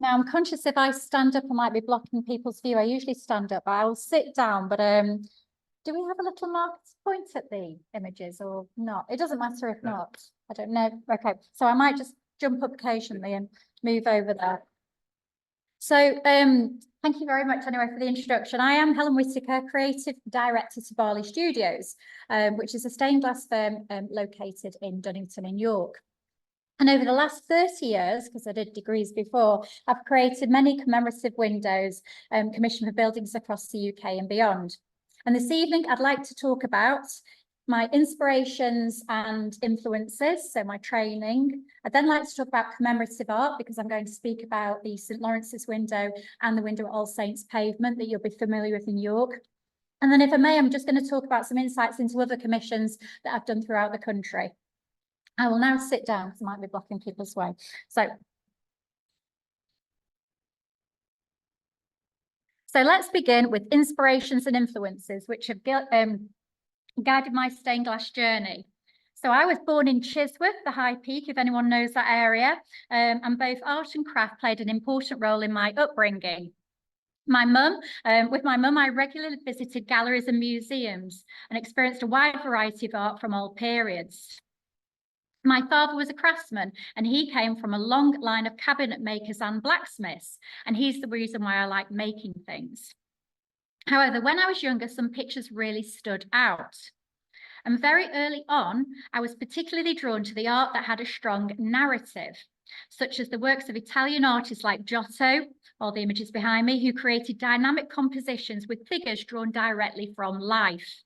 Now, I'm conscious if I stand up, I might be blocking people's view. I usually stand up, but I will sit down. But do we have a little marked point at the images or not? It doesn't matter if not. I don't know. Okay, so I might just jump up occasionally and move over there. So thank you very much anyway for the introduction. I am Helen Whittaker, Creative Director to Barley Studios, which is a stained glass firm located in Dunnington in York. And over the last 30 years, because I did degrees before, I've created many commemorative windows commissioned for buildings across the UK and beyond. And this evening, I'd like to talk about my inspirations and influences, so my training. I'd then like to talk about commemorative art, because I'm going to speak about the St Lawrence's window and the window at All Saints Pavement that you'll be familiar with in York. And then if I may, I'm just going to talk about some insights into other commissions that I've done throughout the country. I will now sit down because I might be blocking people's way. So let's begin with inspirations and influences, which have guided my stained glass journey. So I was born in Chisworth, the High Peak, if anyone knows that area, and both art and craft played an important role in my upbringing. With my mum, I regularly visited galleries and museums and experienced a wide variety of art from all periods. My father was a craftsman, and he came from a long line of cabinet makers and blacksmiths, and he's the reason why I like making things. However, when I was younger, some pictures really stood out. And very early on, I was particularly drawn to the art that had a strong narrative, such as the works of Italian artists like Giotto, or the images behind me, who created dynamic compositions with figures drawn directly from life.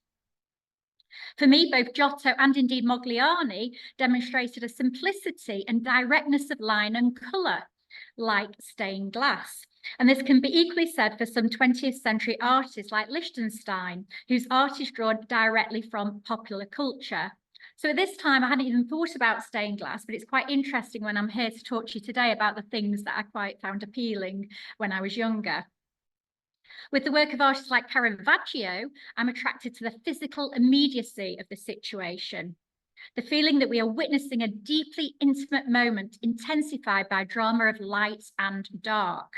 For me, both Giotto and indeed Modigliani demonstrated a simplicity and directness of line and colour, like stained glass. And this can be equally said for some 20th century artists like Liechtenstein, whose art is drawn directly from popular culture. So at this time, I hadn't even thought about stained glass, but it's quite interesting when I'm here to talk to you today about the things that I quite found appealing when I was younger. With the work of artists like Caravaggio, I'm attracted to the physical immediacy of the situation, the feeling that we are witnessing a deeply intimate moment intensified by drama of light and dark.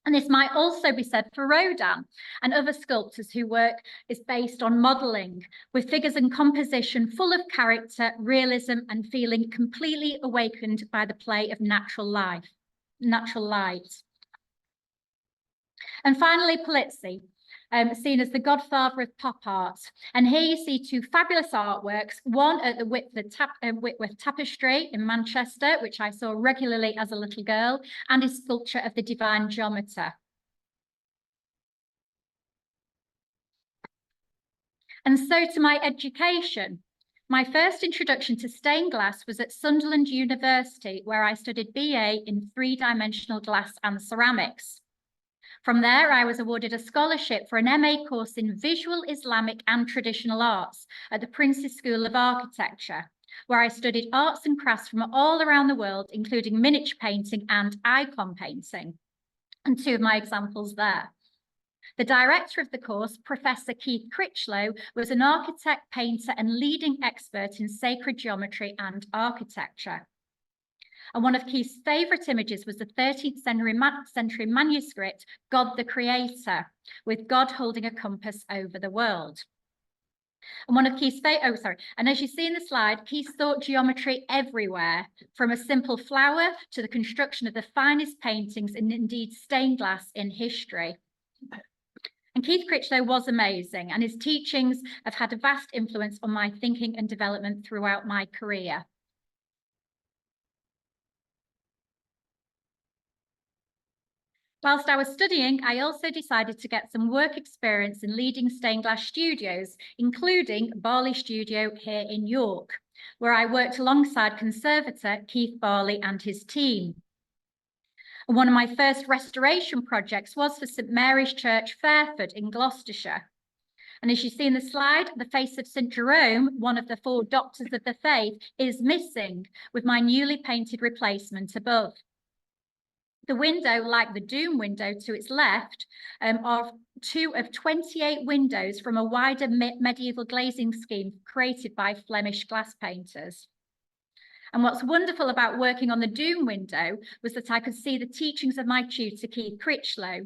And this might also be said for Rodin and other sculptors whose work is based on modelling, with figures and composition full of character, realism, and feeling completely awakened by the play of natural light. And finally, Polizzi, seen as the godfather of pop art. And here you see two fabulous artworks, one at the Whitworth Tapestry in Manchester, which I saw regularly as a little girl, and his sculpture of the Divine Geometer. And so to my education. My first introduction to stained glass was at Sunderland University, where I studied BA in three-dimensional glass and ceramics. From there, I was awarded a scholarship for an MA course in Visual Islamic and Traditional Arts at the Prince's School of Architecture, where I studied arts and crafts from all around the world, including miniature painting and icon painting. And two of my examples there. The director of the course, Professor Keith Critchlow, was an architect, painter, and leading expert in sacred geometry and architecture. And one of Keith's favourite images was the 13th century manuscript, God the Creator, with God holding a compass over the world. And one of Keith's and as you see in the slide, Keith thought geometry everywhere, from a simple flower to the construction of the finest paintings and indeed stained glass in history. And Keith Critchlow was amazing, and his teachings have had a vast influence on my thinking and development throughout my career. Whilst I was studying, I also decided to get some work experience in leading stained glass studios, including Barley Studio here in York, where I worked alongside conservator Keith Barley and his team. And one of my first restoration projects was for St Mary's Church, Fairford in Gloucestershire. And as you see in the slide, the face of St Jerome, one of the four doctors of the faith, is missing, with my newly painted replacement above. The window, like the Doom window to its left, are two of 28 windows from a wider medieval glazing scheme created by Flemish glass painters. And what's wonderful about working on the Doom window was that I could see the teachings of my tutor, Keith Critchlow,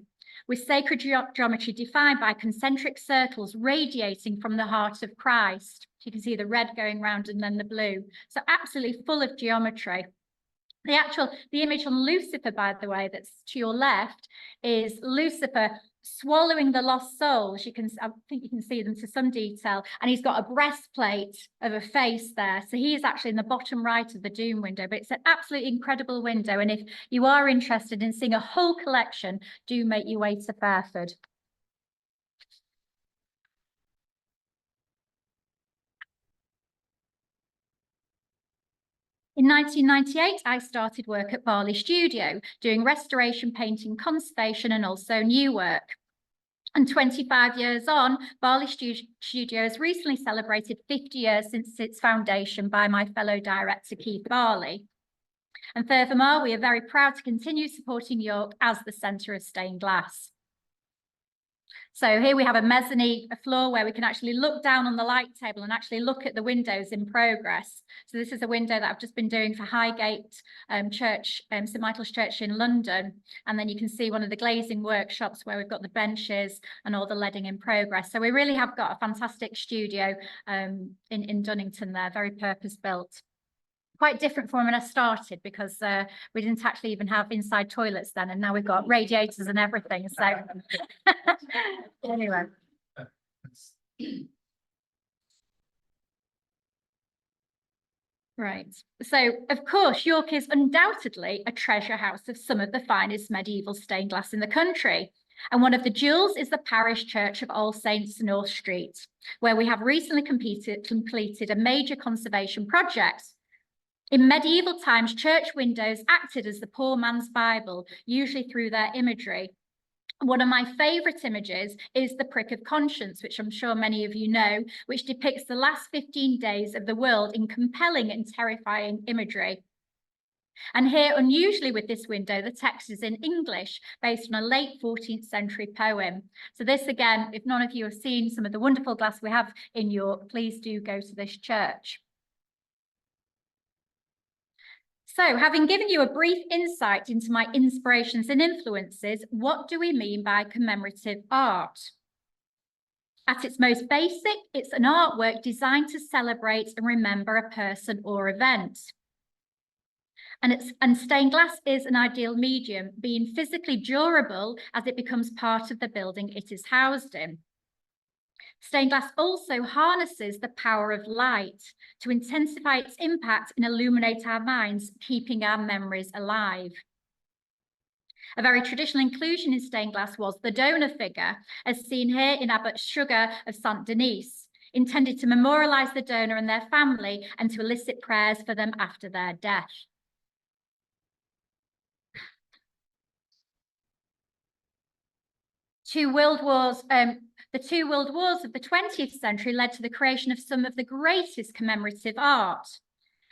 with sacred geometry defined by concentric circles radiating from the heart of Christ. You can see the red going round and then the blue. So absolutely full of geometry. The image on Lucifer, by the way, that's to your left, is Lucifer swallowing the lost souls. I think you can see them to some detail, and he's got a breastplate of a face there. So he is actually in the bottom right of the Doom window, but it's an absolutely incredible window. And if you are interested in seeing a whole collection, do make your way to Fairford. In 1998, I started work at Barley Studio, doing restoration, painting, conservation, and also new work. And 25 years on, Barley Studio has recently celebrated 50 years since its foundation by my fellow director, Keith Barley. And furthermore, we are very proud to continue supporting York as the centre of stained glass. So here we have a mezzanine, a floor where we can actually look down on the light table and actually look at the windows in progress. So this is a window that I've just been doing for Highgate Church, St Michael's Church in London. And then you can see one of the glazing workshops where we've got the benches and all the leading in progress. So we really have got a fantastic studio in Dunnington there, very purpose-built. Quite different from when I started, because we didn't actually even have inside toilets then, and now we've got radiators and everything. So anyway. Right. So, of course, York is undoubtedly a treasure house of some of the finest medieval stained glass in the country. And one of the jewels is the parish church of All Saints North Street, where we have recently completed a major conservation project. In medieval times, church windows acted as the poor man's Bible, usually through their imagery. One of my favourite images is the prick of conscience, which I'm sure many of you know, which depicts the last 15 days of the world in compelling and terrifying imagery. And here, unusually with this window, the text is in English, based on a late 14th century poem. So this, again, if none of you have seen some of the wonderful glass we have in York, please do go to this church. So, having given you a brief insight into my inspirations and influences, what do we mean by commemorative art? At its most basic, it's an artwork designed to celebrate and remember a person or event. And stained glass is an ideal medium, being physically durable as it becomes part of the building it is housed in. Stained glass also harnesses the power of light to intensify its impact and illuminate our minds, keeping our memories alive. A very traditional inclusion in stained glass was the donor figure, as seen here in Abbot Sugar of Saint Denis, intended to memorialise the donor and their family and to elicit prayers for them after their death. The two world wars of the 20th century led to the creation of some of the greatest commemorative art.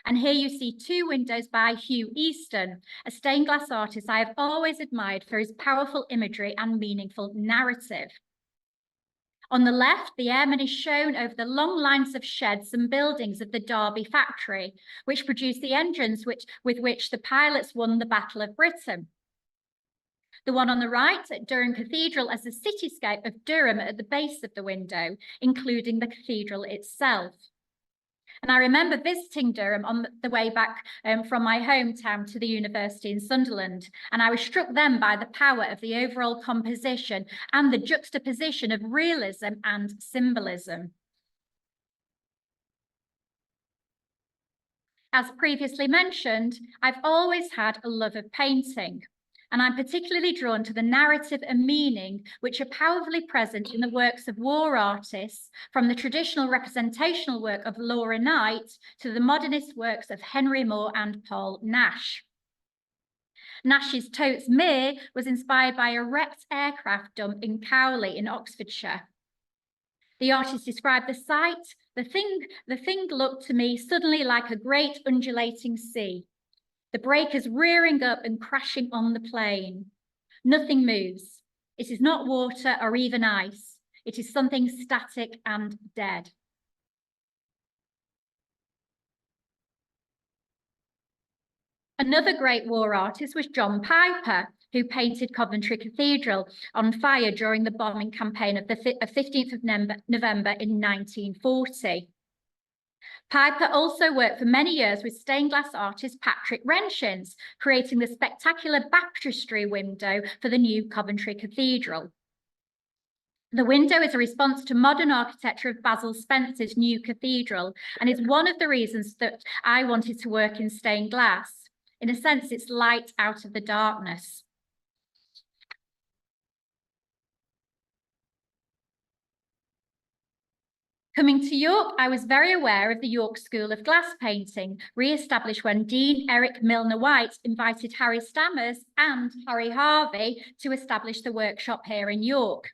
And here you see two windows by Hugh Easton, a stained glass artist I have always admired for his powerful imagery and meaningful narrative. On the left, the airman is shown over the long lines of sheds and buildings of the Derby factory, which produced the engines with which the pilots won the Battle of Britain. The one on the right at Durham Cathedral as the cityscape of Durham at the base of the window, including the cathedral itself. And I remember visiting Durham on the way back from my hometown to the university in Sunderland, and I was struck then by the power of the overall composition and the juxtaposition of realism and symbolism. As previously mentioned, I've always had a love of painting. And I'm particularly drawn to the narrative and meaning which are powerfully present in the works of war artists, from the traditional representational work of Laura Knight to the modernist works of Henry Moore and Paul Nash. Nash's Totes Mere was inspired by a wrecked aircraft dump in Cowley in Oxfordshire. The artist described the sight. The thing looked to me suddenly like a great undulating sea. The breakers rearing up and crashing on the plain. Nothing moves. It is not water or even ice. It is something static and dead. Another great war artist was John Piper, who painted Coventry Cathedral on fire during the bombing campaign of the 15th of November in 1940. Piper also worked for many years with stained glass artist Patrick Renshins, creating the spectacular baptistry window for the new Coventry Cathedral. The window is a response to modern architecture of Basil Spencer's new cathedral and is one of the reasons that I wanted to work in stained glass. In a sense, it's light out of the darkness. Coming to York, I was very aware of the York School of Glass Painting, re-established when Dean Eric Milner-White invited Harry Stammers and Harry Harvey to establish the workshop here in York.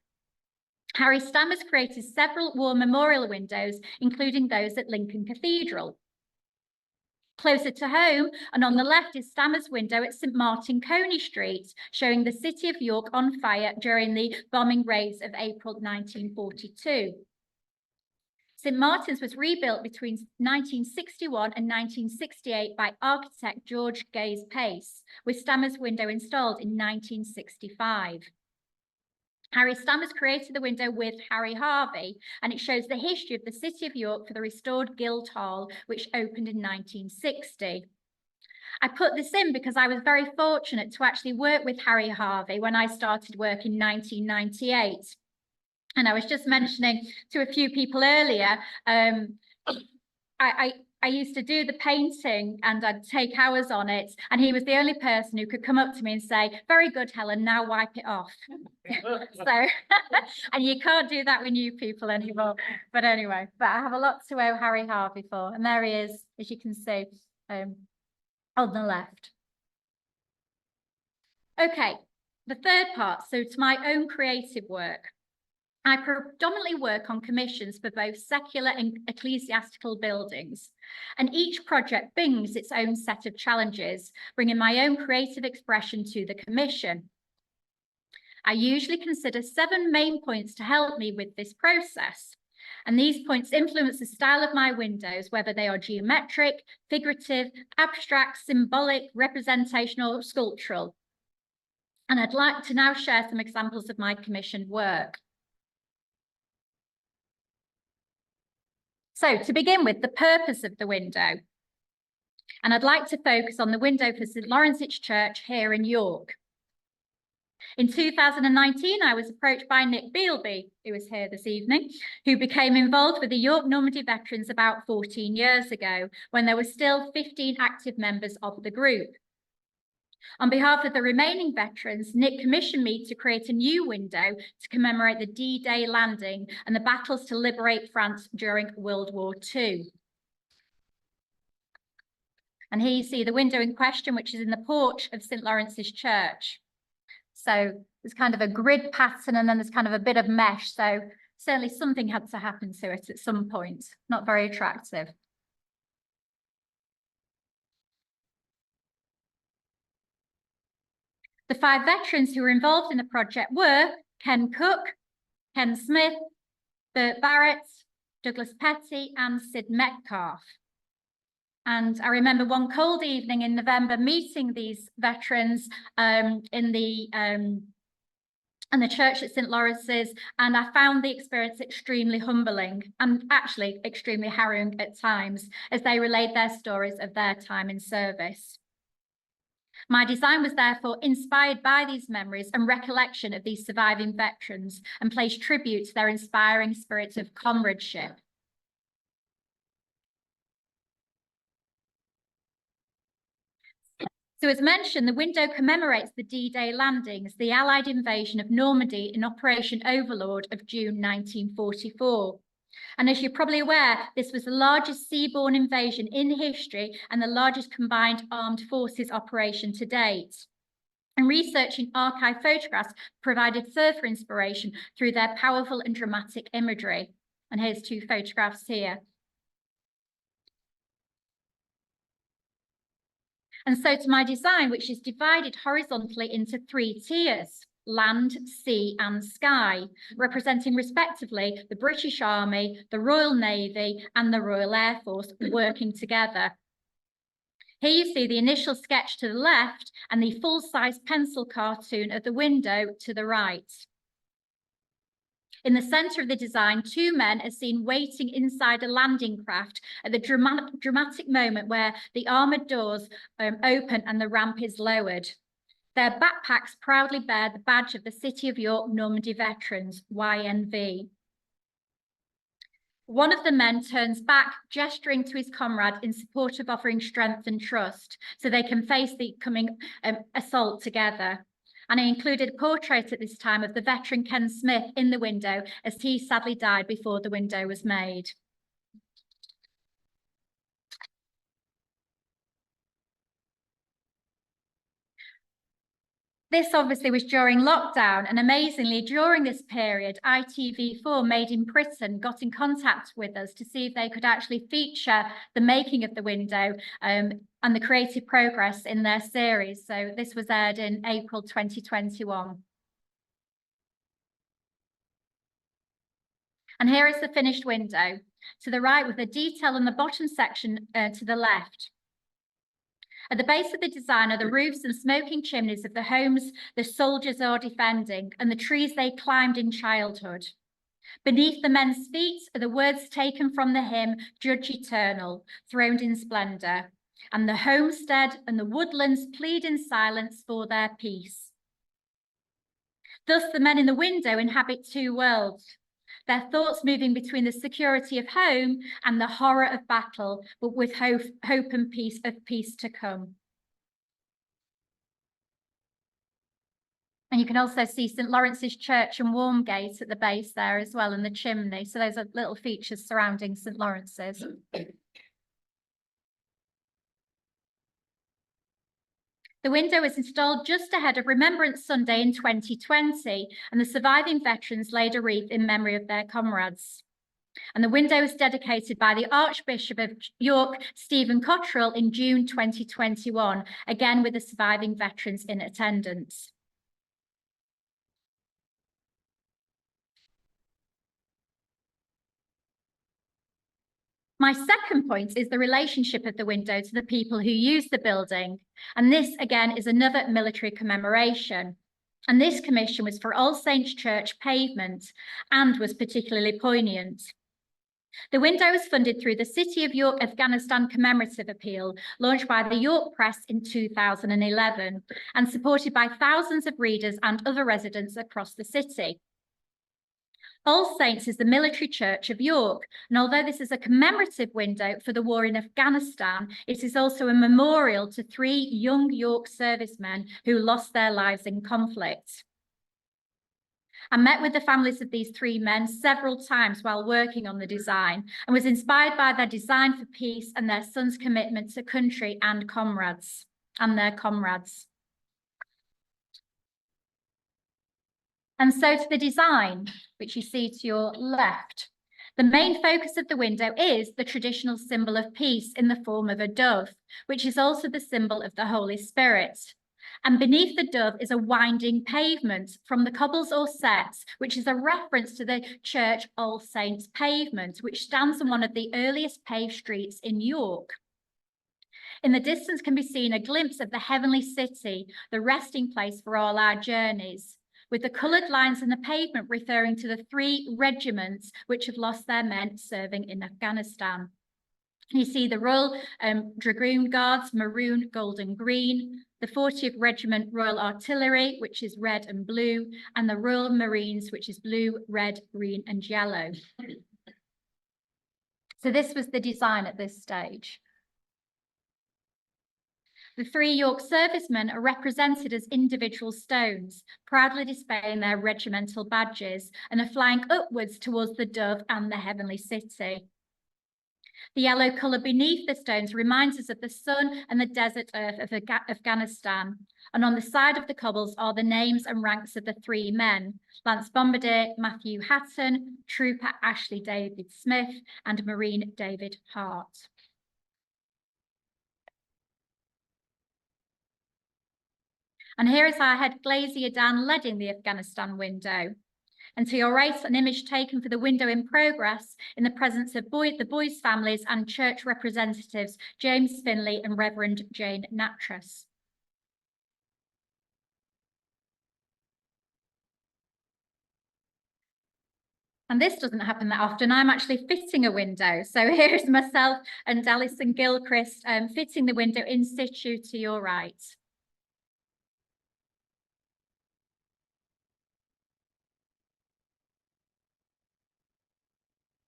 Harry Stammers created several war memorial windows, including those at Lincoln Cathedral. Closer to home, and on the left, is Stammers' window at St Martin Coney Street, showing the city of York on fire during the bombing raids of April 1942. St Martin's was rebuilt between 1961 and 1968 by architect George Gaze Pace, with Stammers' window installed in 1965. Harry Stammers created the window with Harry Harvey, and it shows the history of the city of York for the restored Guildhall, which opened in 1960. I put this in because I was very fortunate to actually work with Harry Harvey when I started work in 1998. And I was just mentioning to a few people earlier, I used to do the painting and I'd take hours on it. And he was the only person who could come up to me and say, "Very good, Helen, now wipe it off." So, and you can't do that with new people anymore. But anyway, but I have a lot to owe Harry Harvey for. And there he is, as you can see, on the left. Okay, the third part, so to my own creative work. I predominantly work on commissions for both secular and ecclesiastical buildings, and each project brings its own set of challenges, bringing my own creative expression to the commission. I usually consider 7 main points to help me with this process, and these points influence the style of my windows, whether they are geometric, figurative, abstract, symbolic, representational, or sculptural. And I'd like to now share some examples of my commissioned work. So to begin with, the purpose of the window. And I'd like to focus on the window for St Lawrence's Church here in York. In 2019, I was approached by Nick Bealby, who is here this evening, who became involved with the York Normandy Veterans about 14 years ago, when there were still 15 active members of the group. On behalf of the remaining veterans, Nick commissioned me to create a new window to commemorate the D-Day landing and the battles to liberate France during World War II. And here you see the window in question, which is in the porch of St Lawrence's Church. So there's kind of a grid pattern and then there's kind of a bit of mesh. So certainly something had to happen to it at some point. Not very attractive. The 5 veterans who were involved in the project were Ken Cook, Ken Smith, Bert Barrett, Douglas Petty, and Sid Metcalf. And I remember one cold evening in November meeting these veterans in the church at St Lawrence's, and I found the experience extremely humbling and actually extremely harrowing at times as they relayed their stories of their time in service. My design was therefore inspired by these memories and recollection of these surviving veterans and placed tribute to their inspiring spirit of comradeship. So as mentioned, the window commemorates the D-Day landings, the Allied invasion of Normandy in Operation Overlord of June 1944. And as you're probably aware, this was the largest seaborne invasion in history and the largest combined armed forces operation to date. And researching archive photographs provided further inspiration through their powerful and dramatic imagery. And here's 2 photographs here. And so to my design, which is divided horizontally into 3 tiers: land, sea, and sky, representing respectively the British Army, the Royal Navy, and the Royal Air Force working together. Here you see the initial sketch to the left and the full-size pencil cartoon of the window to the right. In the centre of the design, two men are seen waiting inside a landing craft at the dramatic moment where the armoured doors open and the ramp is lowered. Their backpacks proudly bear the badge of the City of York Normandy Veterans, YNV. One of the men turns back, gesturing to his comrade in support of offering strength and trust so they can face the coming assault together. And I included a portrait at this time of the veteran Ken Smith in the window, as he sadly died before the window was made. This obviously was during lockdown, and amazingly, during this period, ITV4 Made in Britain got in contact with us to see if they could actually feature the making of the window and the creative progress in their series. So this was aired in April 2021. And here is the finished window to the right, with the detail in the bottom section to the left. At the base of the design are the roofs and smoking chimneys of the homes the soldiers are defending and the trees they climbed in childhood. Beneath the men's feet are the words taken from the hymn, Judge Eternal, throned in splendour, and the homestead and the woodlands plead in silence for their peace. Thus the men in the window inhabit two worlds, their thoughts moving between the security of home and the horror of battle, but with hope and peace to come. And you can also see St Lawrence's Church and Wormgate at the base there as well, and the chimney. So those are little features surrounding St Lawrence's. The window was installed just ahead of Remembrance Sunday in 2020, and the surviving veterans laid a wreath in memory of their comrades. And the window was dedicated by the Archbishop of York, Stephen Cottrell, in June 2021, again with the surviving veterans in attendance. My second point is the relationship of the window to the people who use the building. And this, again, is another military commemoration. And this commission was for All Saints Church Pavement and was particularly poignant. The window was funded through the City of York Afghanistan Commemorative Appeal, launched by the York Press in 2011, and supported by thousands of readers and other residents across the city. All Saints is the military church of York, and although this is a commemorative window for the war in Afghanistan, it is also a memorial to 3 young York servicemen who lost their lives in conflict. I met with the families of these 3 men several times while working on the design, and was inspired by their design for peace and their sons' commitment to country and comrades and their comrades. And so to the design, which you see to your left. The main focus of the window is the traditional symbol of peace in the form of a dove, which is also the symbol of the Holy Spirit. And beneath the dove is a winding pavement from the cobbles or setts, which is a reference to the church All Saints Pavement, which stands on one of the earliest paved streets in York. In the distance can be seen a glimpse of the heavenly city, the resting place for all our journeys, with the coloured lines in the pavement referring to the 3 regiments which have lost their men serving in Afghanistan. You see the Royal Dragoon Guards, maroon, gold and green, the 40th Regiment Royal Artillery, which is red and blue, and the Royal Marines, which is blue, red, green and yellow. So this was the design at this stage. The 3 York servicemen are represented as individual stones, proudly displaying their regimental badges, and are flying upwards towards the dove and the heavenly city. The yellow colour beneath the stones reminds us of the sun and the desert earth of Afghanistan. And on the side of the cobbles are the names and ranks of the 3 men: Lance Bombardier Matthew Hatton, Trooper Ashley David Smith, and Marine David Hart. And here is our head glazier Dan leading the Afghanistan window. And to your right, an image taken for the window in progress in the presence of the boys' families and church representatives, James Finley and Reverend Jane Nattrass. And this doesn't happen that often. I'm actually fitting a window. So here's myself and Alison Gilchrist fitting the window in situ to your right.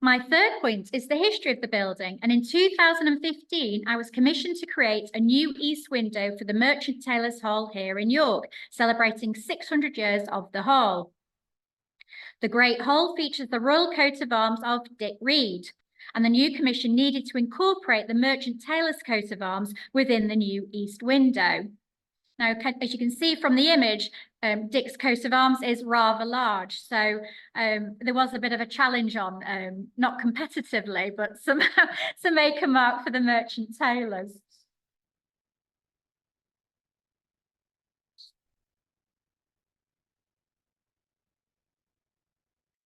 My third point is the history of the building, and in 2015 I was commissioned to create a new east window for the Merchant Taylors' Hall here in York, celebrating 600 years of the hall. The Great Hall features the royal coat of arms of Dick Reed, and the new commission needed to incorporate the Merchant Taylors' coat of arms within the new east window. Now, as you can see from the image, Dick's coat of arms is rather large. So there was a bit of a challenge on, not competitively, but somehow to make a mark for the Merchant Taylors.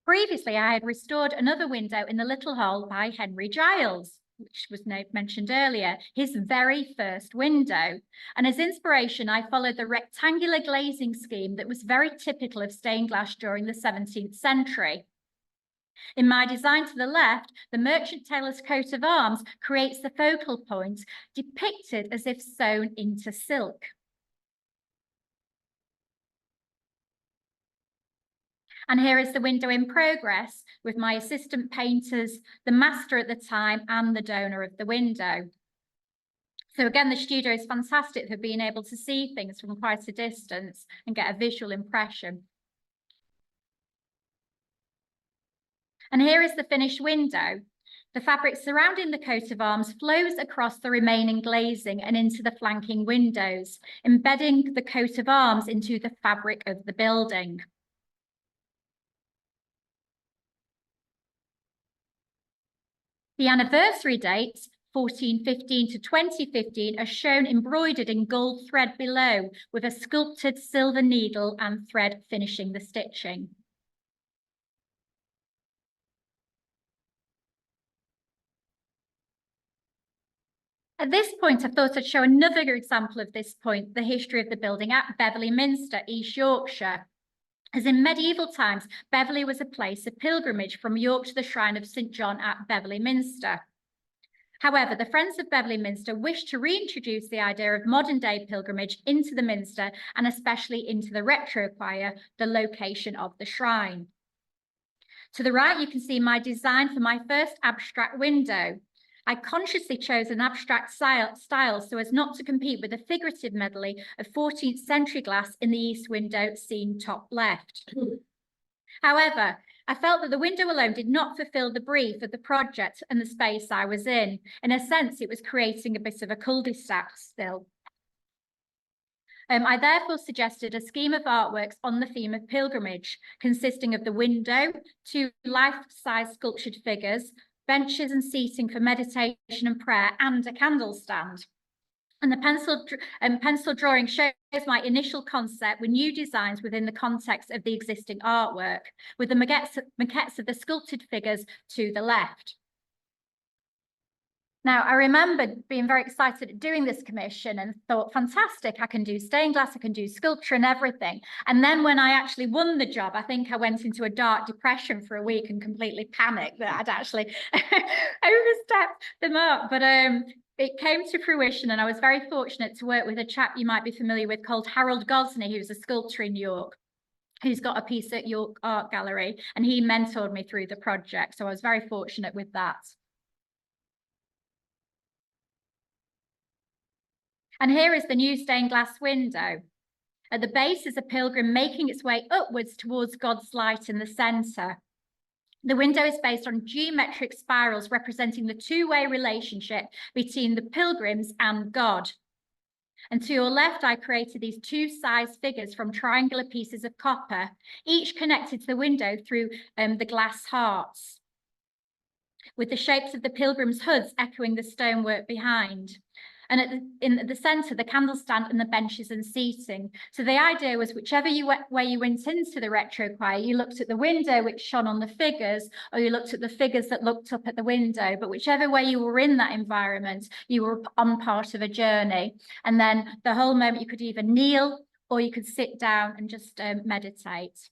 Previously, I had restored another window in the Little Hall by Henry Giles, which was mentioned earlier, his very first window. And as inspiration, I followed the rectangular glazing scheme that was very typical of stained glass during the 17th century. In my design to the left, the Merchant Taylors' coat of arms creates the focal point, depicted as if sewn into silk. And here is the window in progress with my assistant painters, the master at the time, and the donor of the window. So again, the studio is fantastic for being able to see things from quite a distance and get a visual impression. And here is the finished window. The fabric surrounding the coat of arms flows across the remaining glazing and into the flanking windows, embedding the coat of arms into the fabric of the building. The anniversary dates, 1415 to 2015, are shown embroidered in gold thread below, with a sculpted silver needle and thread finishing the stitching. At this point, I thought I'd show another example of this point, the history of the building at Beverley Minster, East Yorkshire. As in medieval times, Beverley was a place of pilgrimage from York to the shrine of St. John at Beverley Minster. However, the Friends of Beverley Minster wished to reintroduce the idea of modern-day pilgrimage into the Minster, and especially into the retro choir, the location of the shrine. To the right, you can see my design for my first abstract window. I consciously chose an abstract style so as not to compete with the figurative medley of 14th century glass in the east window seen top left. However, I felt that the window alone did not fulfill the brief of the project and the space I was in. In a sense, it was creating a bit of a cul-de-sac still. I therefore suggested a scheme of artworks on the theme of pilgrimage, consisting of the window, 2 life-size sculptured figures, benches and seating for meditation and prayer, and a candle stand. And the pencil drawing shows my initial concept with new designs within the context of the existing artwork, with the maquettes of the sculpted figures to the left. Now, I remember being very excited at doing this commission and thought, fantastic, I can do stained glass, I can do sculpture and everything. And then when I actually won the job, I think I went into a dark depression for a week and completely panicked that I'd actually overstepped the mark. But it came to fruition, and I was very fortunate to work with a chap you might be familiar with called Harold Gosney, who's a sculptor in York, who's got a piece at York Art Gallery, and he mentored me through the project. So I was very fortunate with that. And here is the new stained glass window. At the base is a pilgrim making its way upwards towards God's light in the centre. The window is based on geometric spirals representing the two-way relationship between the pilgrims and God. And to your left, I created these 2 sized figures from triangular pieces of copper, each connected to the window through the glass hearts, with the shapes of the pilgrims' hoods echoing the stonework behind. And in the centre, the candle stand and the benches and seating. So the idea was whichever way you went into the retro choir, you looked at the window which shone on the figures, or you looked at the figures that looked up at the window. But whichever way you were in that environment, you were on part of a journey. And then the whole moment you could either kneel or you could sit down and just meditate.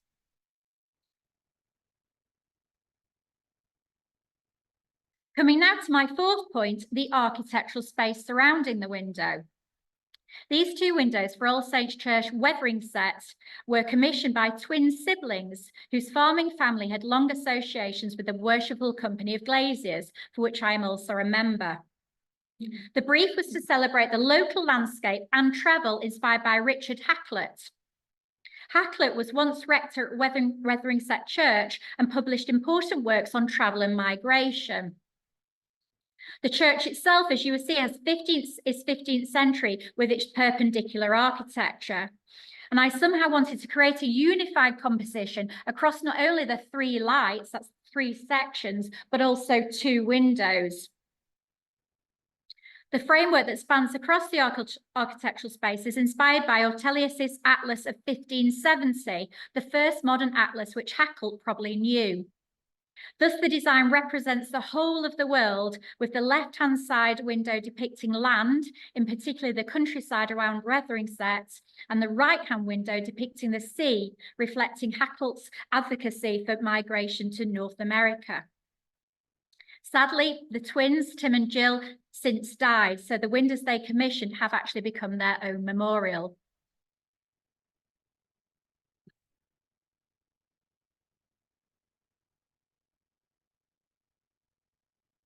Coming now to my fourth point, the architectural space surrounding the window. These two windows for All Saints Church weathering sets were commissioned by twin siblings whose farming family had long associations with the Worshipful Company of Glaziers, for which I am also a member. The brief was to celebrate the local landscape and travel inspired by Richard Hakluyt. Hakluyt was once rector at Weathering Set Church and published important works on travel and migration. The church itself, as you will see, is 15th century with its perpendicular architecture. And I somehow wanted to create a unified composition across not only the three lights, that's three sections, but also two windows. The framework that spans across the architectural space is inspired by Ortelius's Atlas of 1570, the first modern atlas which Hakluyt probably knew. Thus, the design represents the whole of the world, with the left-hand side window depicting land, in particular the countryside around weathering sets, and the right-hand window depicting the sea, reflecting Hakluyt's advocacy for migration to North America. Sadly, the twins, Tim and Jill, since died, so the windows they commissioned have actually become their own memorial.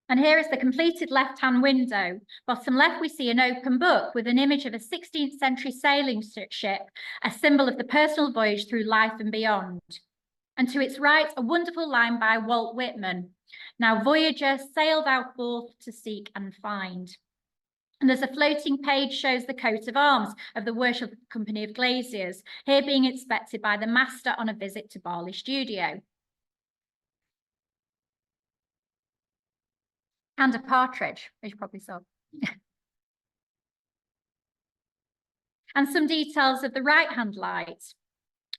And here is the completed left-hand window. Bottom left, we see an open book with an image of a 16th century sailing ship, a symbol of the personal voyage through life and beyond. And to its right, a wonderful line by Walt Whitman. Now, voyager, sail thou forth to seek and find. And there's a floating page shows the coat of arms of the Worshipful Company of Glaziers, here being inspected by the master on a visit to Barley studio. And a partridge, as you probably saw. And some details of the right-hand light,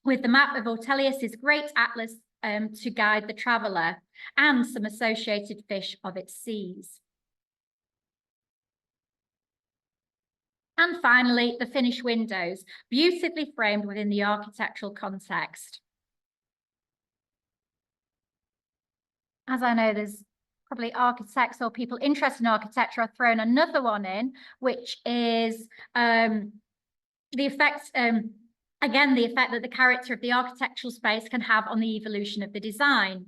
with the map of Ortelius's great atlas to guide the traveller, and some associated fish of its seas. And finally, the finished windows, beautifully framed within the architectural context. As I know, there's probably architects or people interested in architecture, I've thrown another one in, which is the effect, again, the effect that the character of the architectural space can have on the evolution of the design.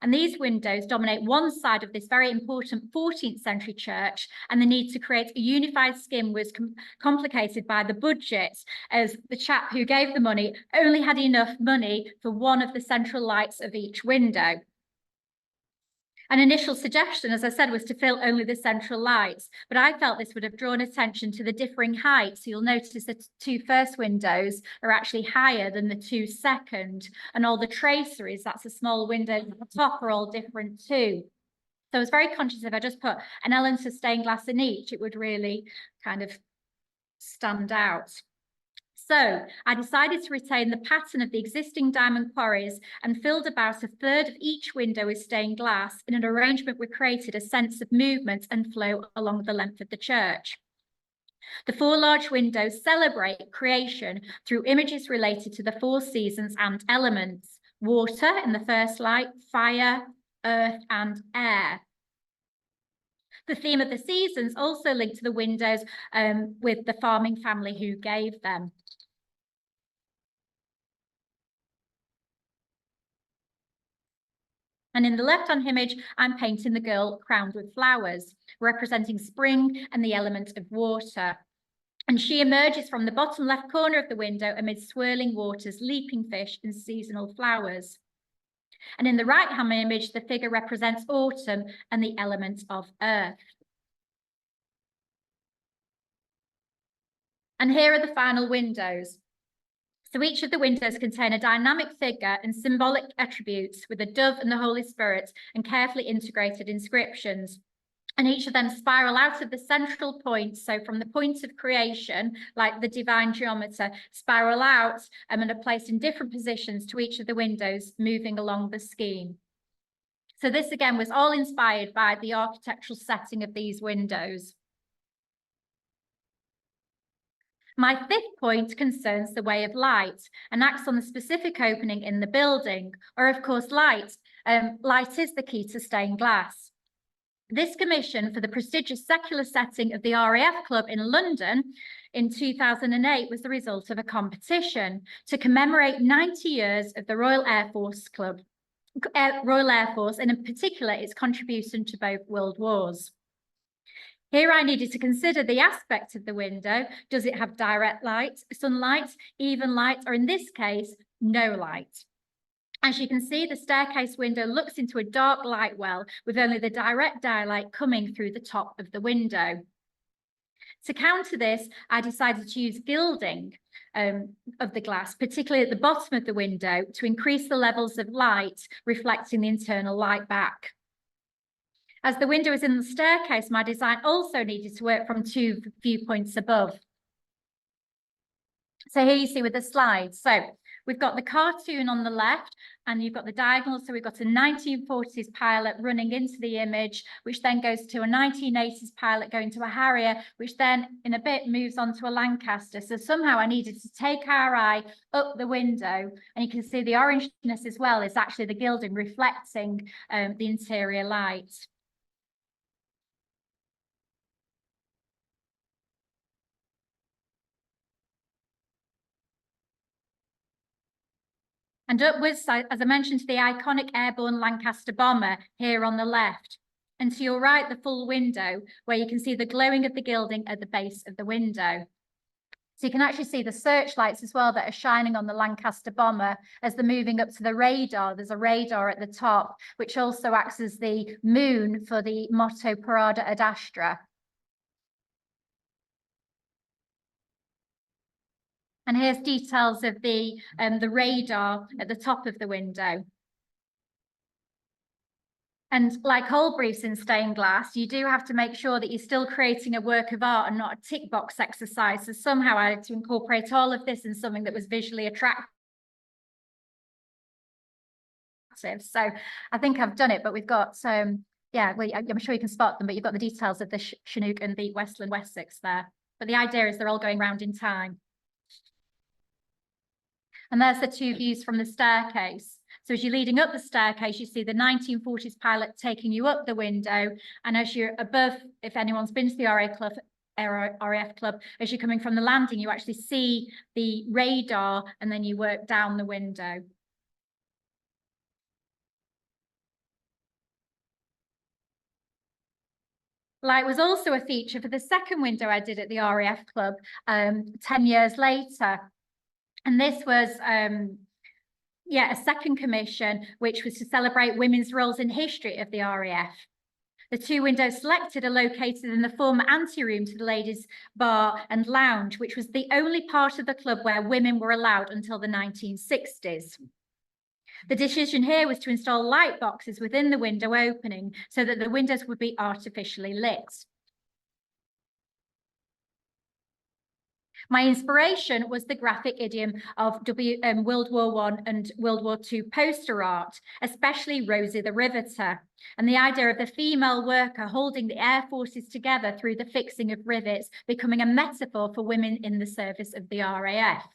And these windows dominate one side of this very important 14th century church, and the need to create a unified scheme was complicated by the budget, as the chap who gave the money only had enough money for one of the central lights of each window. An initial suggestion, as I said, was to fill only the central lights, but I felt this would have drawn attention to the differing heights. You'll notice that the two first windows are actually higher than the two second, and all the traceries, that's a small window at the top, are all different too. So I was very conscious if I just put an element of stained glass in each, it would really kind of stand out. So I decided to retain the pattern of the existing diamond quarries and filled about a third of each window with stained glass in an arrangement which created a sense of movement and flow along the length of the church. The four large windows celebrate creation through images related to the four seasons and elements: water in the first light, fire, earth, and air. The theme of the seasons also linked to the windows with the farming family who gave them. And in the left-hand image, I'm painting the girl crowned with flowers, representing spring and the element of water. And she emerges from the bottom left corner of the window amid swirling waters, leaping fish, and seasonal flowers. And in the right-hand image, the figure represents autumn and the element of earth. And here are the final windows. So each of the windows contain a dynamic figure and symbolic attributes with a dove and the Holy Spirit and carefully integrated inscriptions. And each of them spiral out of the central point. So from the point of creation, like the divine geometer, spiral out and are placed in different positions to each of the windows moving along the scheme. So this again was all inspired by the architectural setting of these windows. My fifth point concerns the way of light and acts on the specific opening in the building, or of course light. Light is the key to stained glass. This commission for the prestigious secular setting of the RAF Club in London in 2008 was the result of a competition to commemorate 90 years of the Royal Air Force Club, Royal Air Force, and in particular its contribution to both world wars. Here I needed to consider the aspect of the window. Does it have direct light, sunlight, even light, or in this case, no light? As you can see, the staircase window looks into a dark light well with only the direct daylight coming through the top of the window. To counter this, I decided to use gilding of the glass, particularly at the bottom of the window, to increase the levels of light reflecting the internal light back. As the window is in the staircase, my design also needed to work from two viewpoints above. So here you see with the slides. So we've got the cartoon on the left and you've got the diagonal. So we've got a 1940s pilot running into the image, which then goes to a 1980s pilot going to a Harrier, which then in a bit moves on to a Lancaster. So somehow I needed to take our eye up the window, and you can see the orangeness as well is actually the gilding reflecting the interior light. And upwards, as I mentioned, to the iconic airborne Lancaster bomber here on the left. And to your right, the full window, where you can see the glowing of the gilding at the base of the window. So you can actually see the searchlights as well that are shining on the Lancaster bomber as they're moving up to the radar. There's a radar at the top, which also acts as the moon for the motto Parada ad Astra. And here's details of the radar at the top of the window. And like all briefs in stained glass, you do have to make sure that you're still creating a work of art and not a tick box exercise. So somehow I had to incorporate all of this in something that was visually attractive. So I think I've done it, but we've got, yeah, well, I'm sure you can spot them, but you've got the details of the Chinook and the Westland Wessex there. But the idea is they're all going round in time. And there's the two views from the staircase. So as you're leading up the staircase, you see the 1940s pilot taking you up the window. And as you're above, if anyone's been to the RAF Club, as you're coming from the landing, you actually see the radar and then you work down the window. Light was also a feature for the second window I did at the RAF Club 10 years later. And this was, yeah, a second commission, which was to celebrate women's roles in history of the RAF. The two windows selected are located in the former anteroom to the ladies' bar and lounge, which was the only part of the club where women were allowed until the 1960s. The decision here was to install light boxes within the window opening so that the windows would be artificially lit. My inspiration was the graphic idiom of World War I and World War II poster art, especially Rosie the Riveter, and the idea of the female worker holding the air forces together through the fixing of rivets, becoming a metaphor for women in the service of the RAF.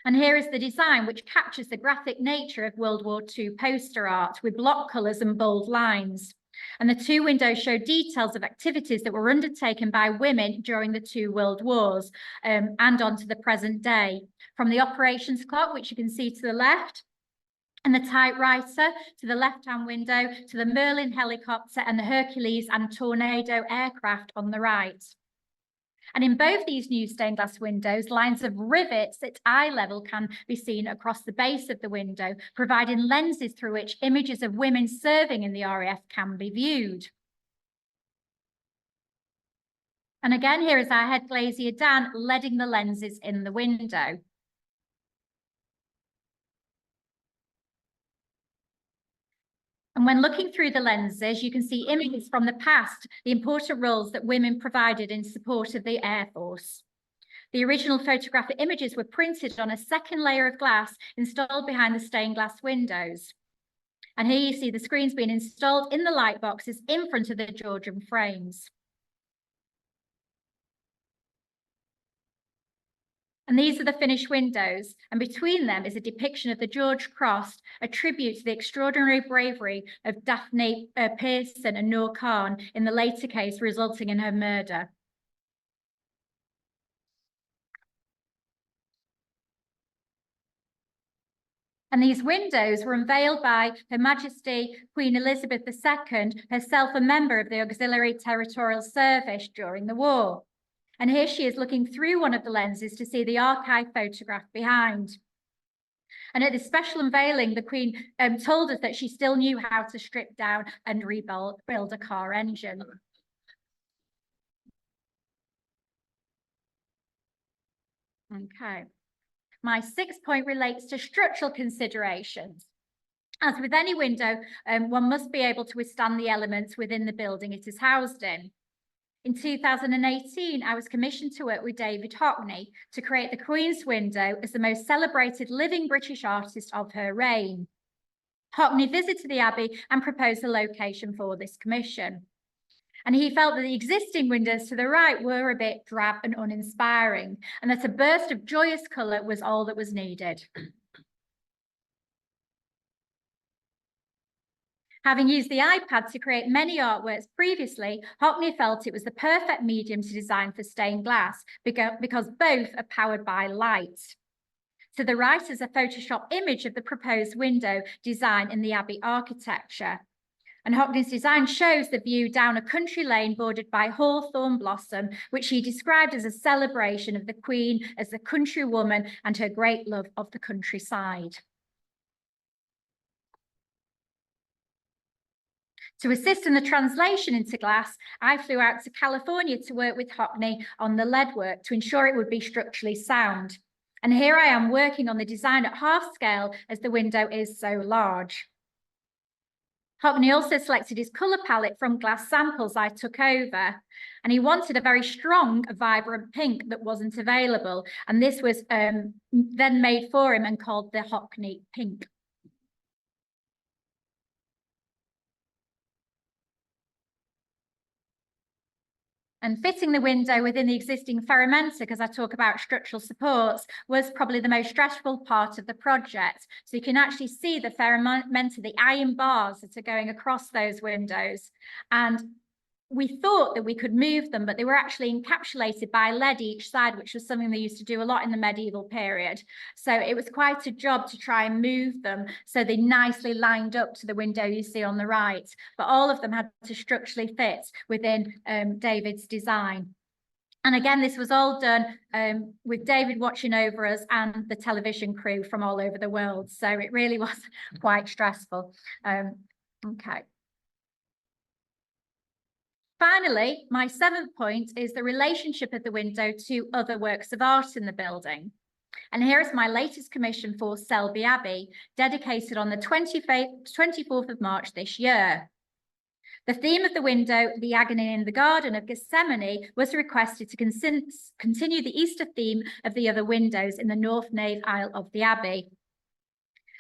And here is the design, which captures the graphic nature of World War II poster art with block colours and bold lines. And the two windows show details of activities that were undertaken by women during the two world wars and on to the present day. From the operations clock, which you can see to the left, and the typewriter to the left-hand window, to the Merlin helicopter and the Hercules and Tornado aircraft on the right. And in both these new stained glass windows, lines of rivets at eye level can be seen across the base of the window, providing lenses through which images of women serving in the RAF can be viewed. And again, here is our head glazier, Dan, leading the lenses in the window. And when looking through the lenses, you can see images from the past, the important roles that women provided in support of the Air Force. The original photographic images were printed on a second layer of glass installed behind the stained glass windows. And here you see the screens being installed in the light boxes in front of the Georgian frames. And these are the finished windows, and between them is a depiction of the George Cross, a tribute to the extraordinary bravery of Daphne Pearson and Noor Khan in the later case resulting in her murder. And these windows were unveiled by Her Majesty Queen Elizabeth II, herself a member of the Auxiliary Territorial Service during the war. And here she is looking through one of the lenses to see the archive photograph behind. And at this special unveiling, the Queen told us that she still knew how to strip down and rebuild a car engine. Okay. My 6th point relates to structural considerations. As with any window, one must be able to withstand the elements within the building it is housed in. In 2018, I was commissioned to work with David Hockney to create the Queen's window as the most celebrated living British artist of her reign. Hockney visited the Abbey and proposed a location for this commission. And he felt that the existing windows to the right were a bit drab and uninspiring, and that a burst of joyous colour was all that was needed. Having used the iPad to create many artworks previously, Hockney felt it was the perfect medium to design for stained glass because both are powered by light. To the right is a Photoshop image of the proposed window design in the Abbey architecture. And Hockney's design shows the view down a country lane bordered by hawthorn blossom, which he described as a celebration of the Queen as the countrywoman and her great love of the countryside. To assist in the translation into glass, I flew out to California to work with Hockney on the lead work to ensure it would be structurally sound. And here I am working on the design at half scale as the window is so large. Hockney also selected his colour palette from glass samples I took over, and he wanted a very strong, vibrant pink that wasn't available. And this was then made for him and called the Hockney Pink. And fitting the window within the existing ferramenta, because I talk about structural supports, was probably the most stressful part of the project. So you can actually see the ferramenta, the iron bars that are going across those windows. And we thought that we could move them, but they were actually encapsulated by lead each side, which was something they used to do a lot in the medieval period. So it was quite a job to try and move them so they nicely lined up to the window you see on the right. But all of them had to structurally fit within David's design. And again, this was all done with David watching over us and the television crew from all over the world. So it really was quite stressful. Okay. Finally, my 7th point is the relationship of the window to other works of art in the building. And here is my latest commission for Selby Abbey, dedicated on the 24th of March this year. The theme of the window, the agony in the Garden of Gethsemane, was requested to continue the Easter theme of the other windows in the north nave aisle of the Abbey.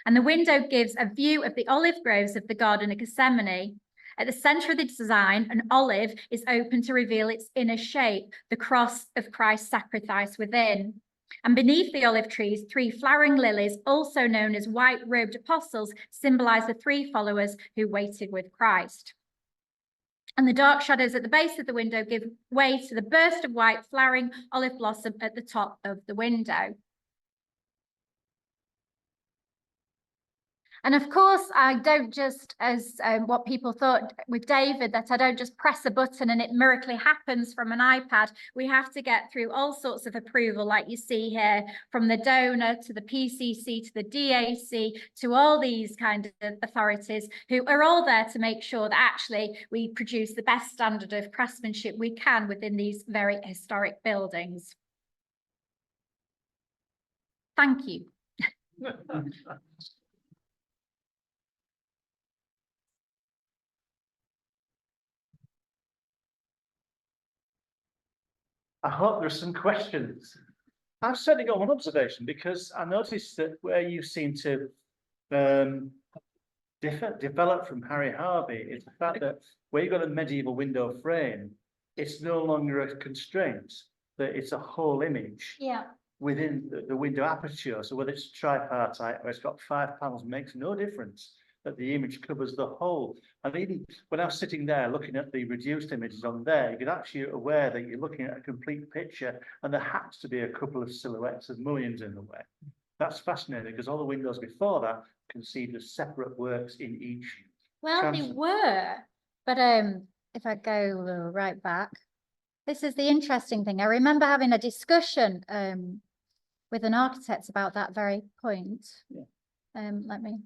And the window gives a view of the olive groves of the Garden of Gethsemane. At the centre of the design, an olive is open to reveal its inner shape, the cross of Christ's sacrifice within. And beneath the olive trees, 3 flowering lilies, also known as white-robed apostles, symbolise the 3 followers who waited with Christ. And the dark shadows at the base of the window give way to the burst of white flowering olive blossom at the top of the window. And of course, I don't just, as what people thought with David, that I don't just press a button and it miraculously happens from an iPad. We have to get through all sorts of approval, like you see here, from the donor to the PCC to the DAC to all these kind of authorities who are all there to make sure that actually we produce the best standard of craftsmanship we can within these very historic buildings. Thank you. I hope there are some questions. I've certainly got one observation, because I noticed that where you seem to develop from Harry Harvey is the fact that where you've got a medieval window frame, it's no longer a constraint, that it's a whole image within the window aperture. So whether it's tripartite or it's got 5 panels makes no difference, that the image covers the whole. And even when I was sitting there looking at the reduced images on there, you could actually aware that you're looking at a complete picture, and there has to be a couple of silhouettes of mullions in the way. That's fascinating, because all the windows before that conceived as separate works in each. Well, they were, but if I go right back, this is the interesting thing. I remember having a discussion with an architect about that very point. Yeah. Let me.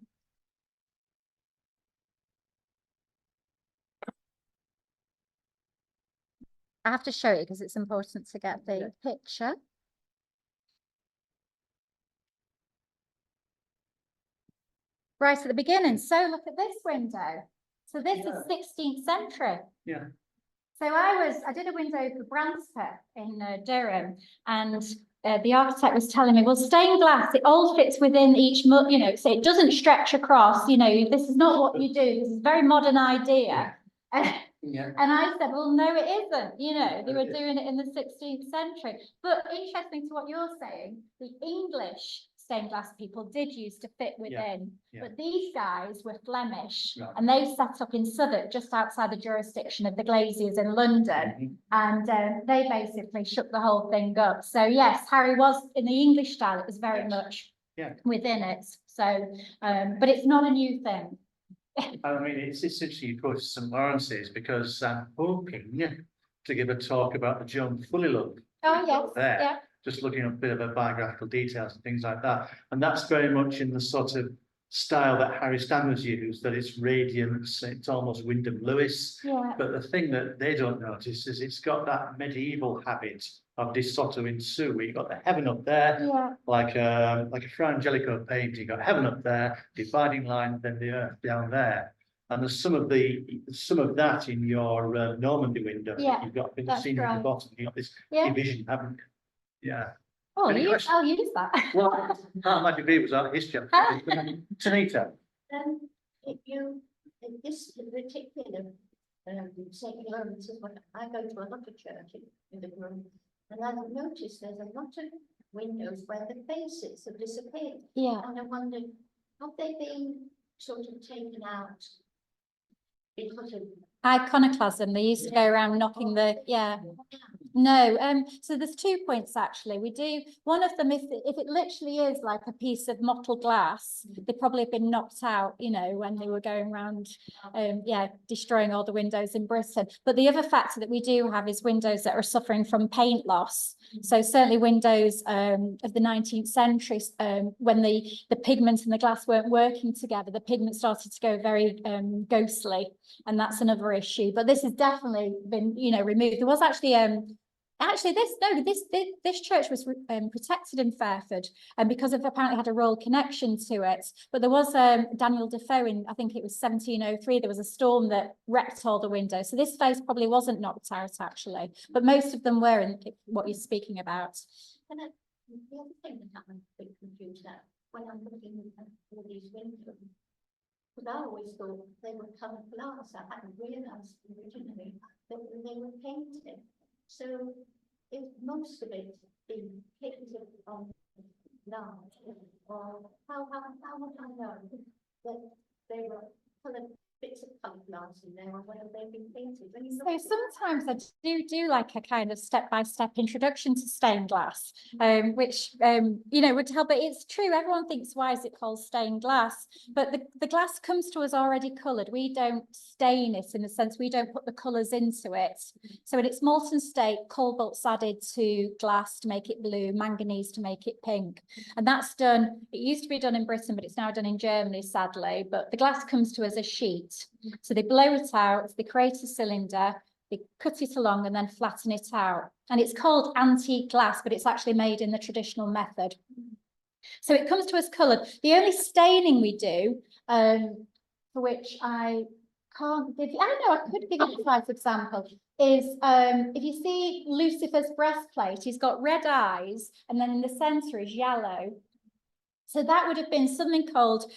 I have to show you because it's important to get the picture. Right at the beginning. So look at this window. So this is 16th century. Yeah. So I did a window for Branster in Durham, and the architect was telling me, well, stained glass, it all fits within each, you know, so it doesn't stretch across, you know, this is not what you do. This is a very modern idea. Yeah. And I said, well, no, it isn't. You know, they were doing it in the 16th century. But interesting to what you're saying, the English stained glass people did use to fit within. But these guys were Flemish, and they set up in Southwark, just outside the jurisdiction of the Glaziers in London. And they basically shook the whole thing up. So yes, Harry was in the English style. It was very much within it. So, but it's not a new thing. I mean, it's essentially you go to St Lawrence's, because I'm hoping to give a talk about the John Fully look. Oh yes, there. Just looking at a bit of a biographical details and things like that. And that's very much in the sort of style that Harry Stanley's used, that it's radiance, it's almost Wyndham Lewis. But the thing that they don't notice is it's got that medieval habit of De Soto in Sioux, where you've got the heaven up there, like a Fra Angelico painting, you've got heaven up there, dividing line, then the earth down there. And there's some of that in your Normandy window. You've got the scenery at the bottom, you've got this division, haven't you? Yeah. Oh, I'll use that. Well, part of my degree was art history. Tanita. If this particular St. Lawrence is what I go to a lot of churches in the room, and I've noticed there's a lot of windows where the faces have disappeared. And I wondered, have they been sort of taken out because of iconoclasm? They used to go around knocking the no. So there's 2 points actually. We do one of them, if it literally is like a piece of mottled glass, they probably have been knocked out, you know, when they were going around destroying all the windows in Britain. But the other factor that we do have is windows that are suffering from paint loss. So certainly windows of the 19th century, when the pigment and the glass weren't working together, the pigment started to go very ghostly, and that's another issue. But this has definitely been, you know, removed. There was actually this church was protected in Fairford, and because of apparently had a royal connection to it. But there was Daniel Defoe in, I think it was 1703, there was a storm that wrecked all the windows. So this face probably wasn't knocked out actually, but most of them were in what you're speaking about. And the other thing that happened with the computer, when I'm looking at all these windows, because I always thought they were coloured glass. I hadn't realised originally that they were painted. So if most of it being painted on glass, or how would I know that they were coloured bits of coloured glass in there, or whether they've been painted? So sometimes I do like a kind of step-by-step introduction to stained glass, which you know, would help. But it's true, everyone thinks, why is it called stained glass? But the glass comes to us already coloured. We don't stain it, in the sense we don't put the colours into it. So in its molten state, cobalt's added to glass to make it blue, manganese to make it pink, and that's done. It used to be done in Britain, but it's now done in Germany, sadly. But the glass comes to us as a sheet. So they blow it out, they create a cylinder, they cut it along and then flatten it out. And it's called antique glass, but it's actually made in the traditional method. So it comes to us coloured. The only staining we do, for which I can't give you, I don't know, I could give you a precise example. is if you see Lucifer's breastplate, he's got red eyes, and then in the centre is yellow. So that would have been something called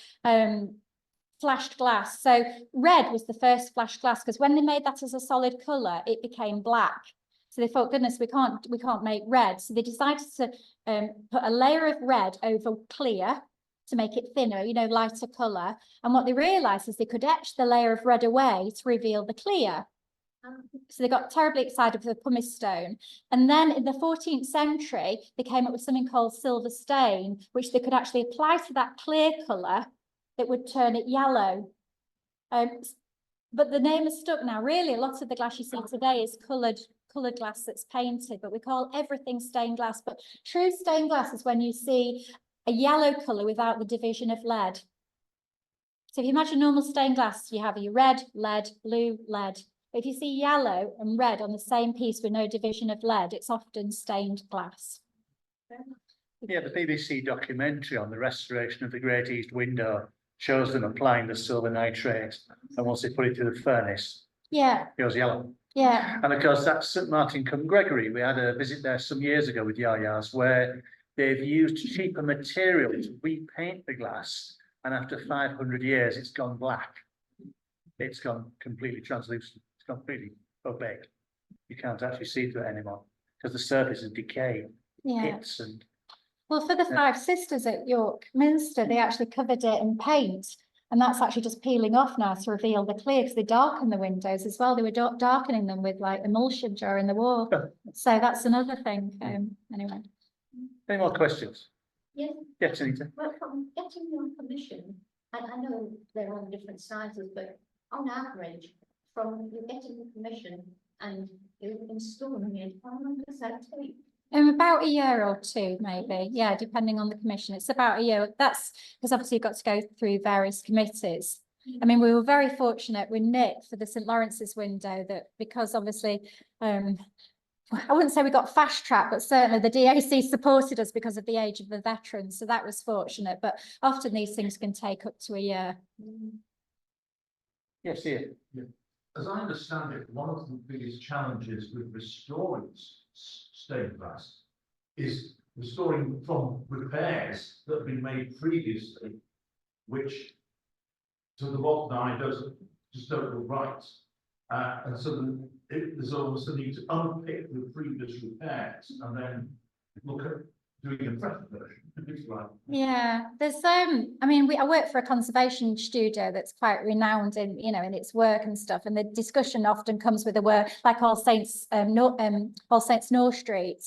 flashed glass. So red was the first flashed glass, because when they made that as a solid colour, it became black. So they thought, goodness, we can't make red. So they decided to put a layer of red over clear to make it thinner, you know, lighter colour. And what they realised is they could etch the layer of red away to reveal the clear. So they got terribly excited for the pumice stone. And then in the 14th century, they came up with something called silver stain, which they could actually apply to that clear colour that would turn it yellow. But the name is stuck now. Really, a lot of the glass you see today is coloured glass that's painted, but we call everything stained glass. But true stained glass is when you see a yellow colour without the division of lead. So if you imagine normal stained glass, you have your red, lead, blue, lead. But if you see yellow and red on the same piece with no division of lead, it's often stained glass. Yeah, the BBC documentary on the restoration of the Great East Window shows them applying the silver nitrate, and once they put it through the furnace, yeah, it goes yellow. Yeah. And of course, that's St Martin cum Gregory. We had a visit there some years ago with YAYAS, where they've used cheaper material to repaint the glass, and after 500 years, it's gone black. It's gone completely translucent. It's completely opaque. You can't actually see through it anymore because the surface is decayed. Yeah. Hits and well, for the Five Sisters at York Minster, they actually covered it in paint, and that's actually just peeling off now to reveal the clear, because they darkened the windows as well. They were darkening them with like emulsion during the war. So that's another thing. Anyway. Any more questions? Yes. Yes, Anita. Well, from getting your permission, and I know they're on different sizes, but on average, from you getting the permission and you installing it, how long does that take? About a year or two, maybe. Yeah, depending on the commission. It's about a year. That's because obviously you've got to go through various committees. I mean, we were very fortunate with Nick for the St Lawrence's window, that because obviously, I wouldn't say we got fast track, but certainly the DAC supported us because of the age of the veterans. So that was fortunate. But often these things can take up to a year. Yes, Ian. Yeah. As I understand it, one of the biggest challenges with restoring stained glass is restoring from repairs that have been made previously, which to the modern eye just don't look right. And so there's almost a need to unpick the previous repairs and then look at doing a fresh version. Yeah, there's I mean, I work for a conservation studio that's quite renowned in, you know, in its work and stuff, and the discussion often comes with the work like All Saints North Street.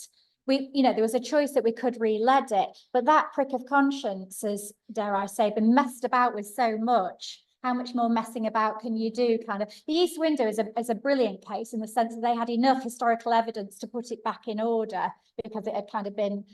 You know, there was a choice that we could re-lead it, but that prick of conscience has, dare I say, been messed about with so much. How much more messing about can you do? Kind of. The East Window is a brilliant case in the sense that they had enough historical evidence to put it back in order because it had kind of been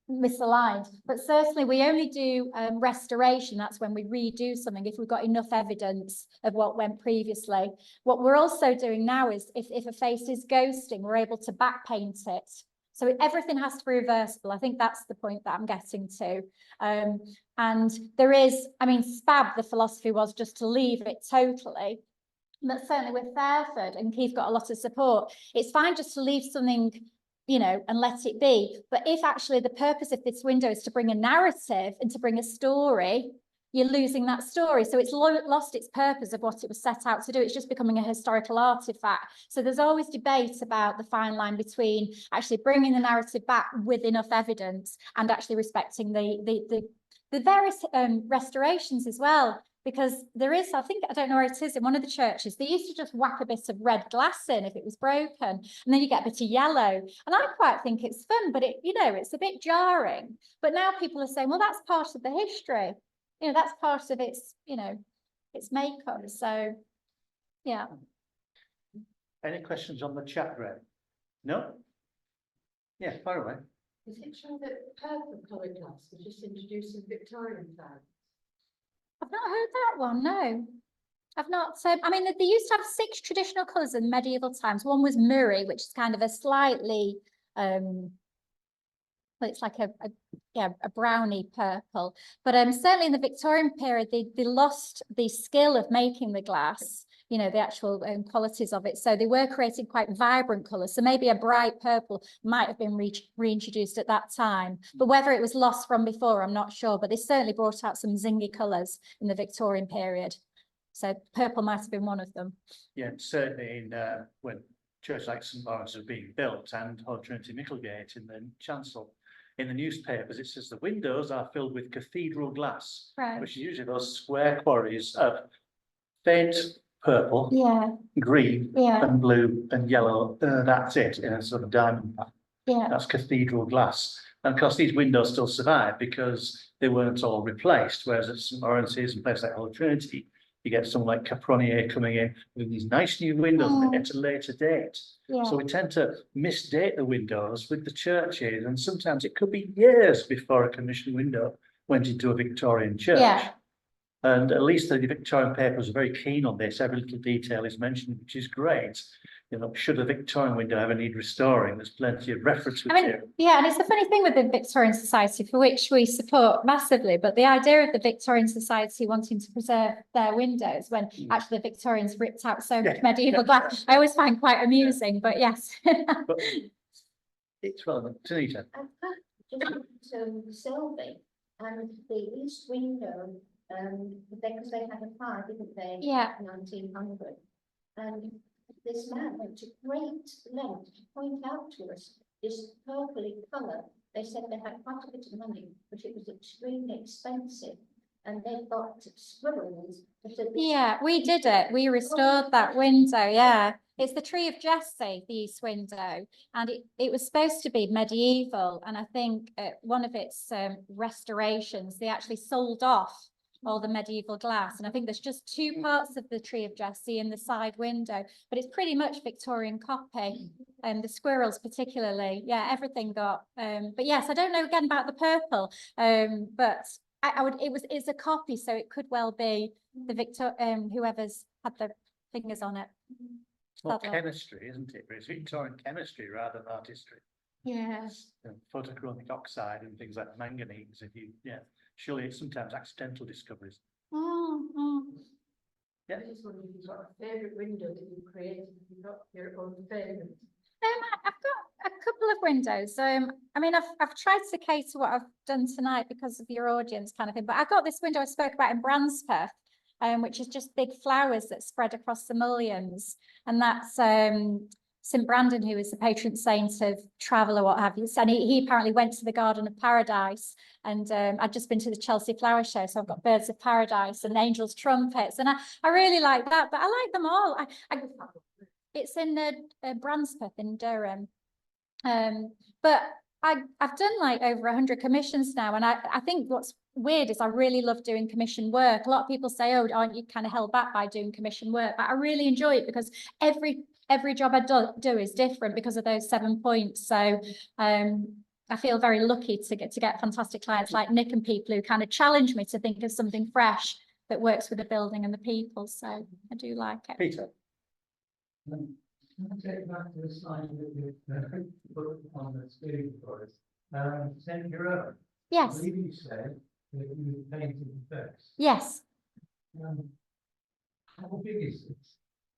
misaligned. But certainly we only do restoration. That's when we redo something if we've got enough evidence of what went previously. What we're also doing now is if a face is ghosting, we're able to back paint it. So everything has to be reversible. I think that's the point that I'm getting to. And there is, I mean, SPAB, the philosophy was just to leave it totally. But certainly with Fairford, and Keith got a lot of support, it's fine just to leave something, you know, and let it be. But if actually the purpose of this window is to bring a narrative and to bring a story, you're losing that story. So it's lost its purpose of what it was set out to do. It's just becoming a historical artifact. So there's always debate about the fine line between actually bringing the narrative back with enough evidence and actually respecting the various restorations as well. Because there is, I don't know where it is, in one of the churches, they used to just whack a bit of red glass in if it was broken, and then you get a bit of yellow. And I quite think it's fun, but you know, it's a bit jarring. But now people are saying, well, that's part of the history. You know, that's part of its, you know, its makeup. So, yeah. Any questions on the chat, Ray? No? Yeah, fire away. Is it true that purple coloured glass was just introduced in Victorian times? I've not heard that one, no. I've not. I mean, they used to have 6 traditional colours in medieval times. One was Murray, which is kind of a slightly, it's like a browny purple. But certainly in the Victorian period, they lost the skill of making the glass you know, the actual qualities of it. So they were creating quite vibrant colours. So maybe a bright purple might have been reintroduced at that time. But whether it was lost from before, I'm not sure. But they certainly brought out some zingy colours in the Victorian period. So purple might have been one of them. Yeah, certainly in when church like St Lawrence was being built and Holy Trinity Micklegate in the chancel, in the newspapers it says the windows are filled with cathedral glass, Right. which is usually those square quarries of faint purple, Yeah. green, Yeah. and blue and yellow. That's it, in a sort of diamond pattern. Yeah. That's cathedral glass. And of course, these windows still survive because they weren't all replaced. Whereas at St Lawrence's and places like Holy Trinity, you get someone like Capronier coming in with these nice new windows at a later date. Yeah. So we tend to misdate the windows with the churches, and sometimes it could be years before a commissioned window went into a Victorian church. Yeah. And at least the Victorian papers are very keen on this. Every little detail is mentioned, which is great. You know, should a Victorian window ever need restoring, there's plenty of reference material. Yeah, and it's the funny thing with the Victorian Society, for which we support massively, but the idea of the Victorian Society wanting to preserve their windows when actually the Victorians ripped out so much medieval glass, I always find quite amusing, but yes. But it's relevant. Tanita. Just to Selby and the east window, because they had a fire, didn't they? Yeah. 1900. And this man went to great length to point out to us this purpley colour. They said they had quite a bit of money, but it was extremely expensive. And they got squirrels. Yeah, we did it. We restored that window. Yeah. It's the Tree of Jesse, the east window, and it was supposed to be medieval. And I think one of its restorations, they actually sold off all the medieval glass. And I think there's just two parts of the Tree of Jesse in the side window, but it's pretty much Victorian copy. And the squirrels particularly, yeah, everything got. But yes, I don't know again about the purple, but it's a copy, so it could well be the whoever's had the fingers on it. It's more chemistry, isn't it? It's Victorian chemistry rather than artistry. Yes. Photochromic oxide and things like manganese. Surely it's sometimes accidental discoveries. I just wondered if you've got a favourite window that you created, if you've got your own favourite. I've got a couple of windows. I mean, I've tried to cater what I've done tonight because of your audience kind of thing, but I got this window I spoke about in Branspeth, which is just big flowers that spread across the mullions. And that's St Brandon, who is the patron saint of travel or what have you. And he apparently went to the Garden of Paradise. And I'd just been to the Chelsea Flower Show, so I've got Birds of Paradise and Angels' Trumpets. And I really like that, but I like them all. It's in Branspeth in Durham. But I've done like over 100 commissions now, and I think what's weird is I really love doing commission work. A lot of people say, oh, aren't you kind of held back by doing commission work? But I really enjoy it because every job I do is different because of those 7 points. So I feel very lucky to get fantastic clients like Nick and people who kind of challenge me to think of something fresh that works with the building and the people. So I do like it. Peter. Can I take back to the slide that you put on the screen for us? St. Hero. Yes. I believe you said that you painted the first. Yes. How big is it?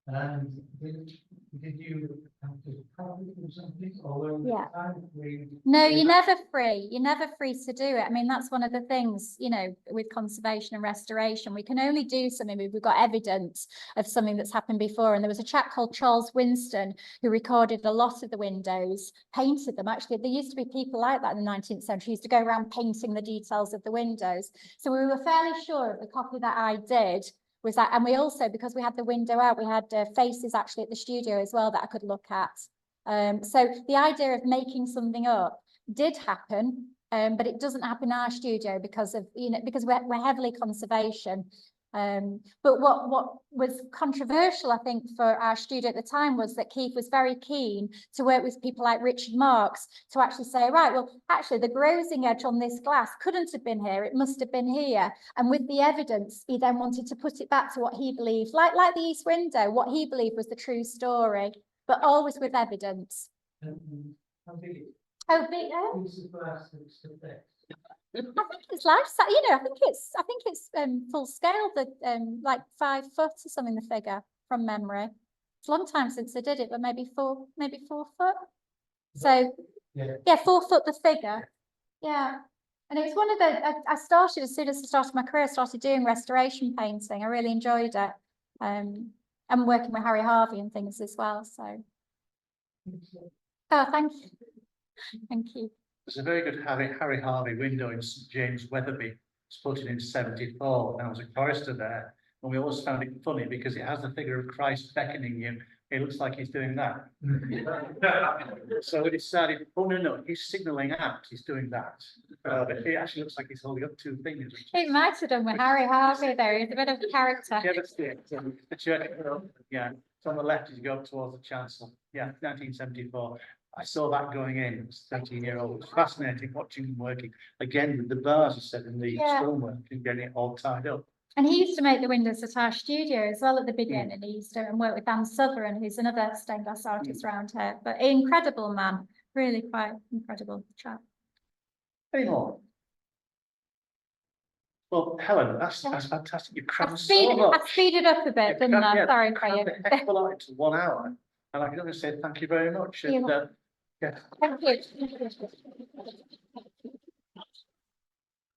And did you have to copy from something, or were you free? No, you're never free. You're never free to do it. I mean, that's one of the things, you know, with conservation and restoration, we can only do something if we've got evidence of something that's happened before. And there was a chap called Charles Winston who recorded a lot of the windows, painted them. Actually, there used to be people like that in the 19th century, used to go around painting the details of the windows. So we were fairly sure of the copy that I did was that, and we also, because we had the window out, we had faces actually at the studio as well that I could look at. So the idea of making something up did happen, but it doesn't happen in our studio because of, you know, because we're heavily conservation. But what was controversial, I think, for our studio at the time was that Keith was very keen to work with people like Richard Marks to actually say, right, well, actually the grazing edge on this glass couldn't have been here, it must have been here. And with the evidence, he then wanted to put it back to what he believed, like the east window, what he believed was the true story, but always with evidence. How big is it? Oh, big, Piece of glass that's the best. I think it's life size, you know, I think it's full scale, like 5 foot or something, the figure, from memory. It's a long time since I did it, but maybe 4 foot. So yeah, 4 foot the figure. Yeah. And it was one of the, I started, as soon as I started my career, I started doing restoration painting. I really enjoyed it. I'm working with Harry Harvey and things as well. So, oh, thank you. Thank you. There's a very good Harry Harvey window in St James Wetherby. It's put in 74, and I was a chorister there. And we always found it funny because it has the figure of Christ beckoning you. It looks like he's doing that. So we decided, oh no, he's signalling out, he's doing that. But it actually looks like he's holding up 2 fingers. It might have done with Harry Harvey though. He's a bit of a character. Yeah, that's it. The church, yeah, it's on the left as you go up towards the chancel. Yeah, 1974. I saw that going in, as a 13-year-old. It was fascinating watching him working. Again, with the bars, you said, in the stonework and getting it all tied up. And he used to make the windows at our studio as well at the beginning. He used to work with Dan Southern, who's another stained glass artist around here. But incredible man, really quite incredible chap. Any more? Well, Helen, that's fantastic. You I crammed so much. speeded up a bit, didn't I? Yeah, Sorry for you. crammed a heck of a lot into 1 hour. And I'm going to say thank you very much. And, yeah. Thank you.